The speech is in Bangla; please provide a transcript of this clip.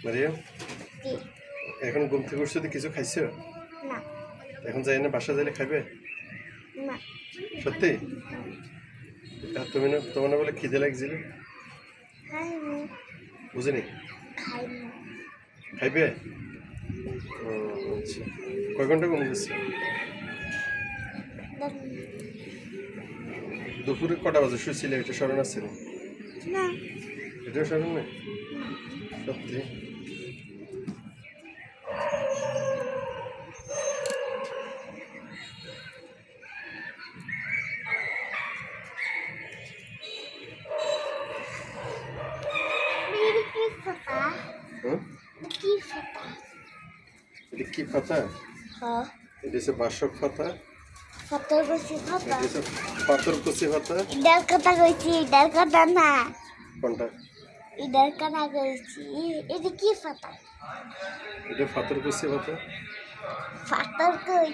মারিয়াম, জি এখন ঘুম থেকে উঠছো তো কিছু খাইছো? না এখন যাই না বাসা যাইলে খাইবে? না সত্যি? আর তুমি না, তোমার না বলে খিদে লাগছিল? খাইনি বুঝিনি। খাইনি খাইবে? ও আচ্ছা, কয় ঘন্টা ঘুম গেছে? দুপুরে কটা বাজে শুয়েছিলে? এটা স্মরণ আছে না? না এটাও স্মরণ নেই? সত্যি? মেরে কি ফাটা হুম? কি ফাটা এটা কি পাতা? হ্যাঁ এটা হচ্ছে বাসক পাতা। ফাটার বসে ফাটা এটা হচ্ছে পাথরকুচি পাতা। ইডার কথা কইছি ইডার কথা না কোনটা? ইডার কথা কইছি এটা কি ফাটা এটা পাথরকুচি পাতা। ফাটার কই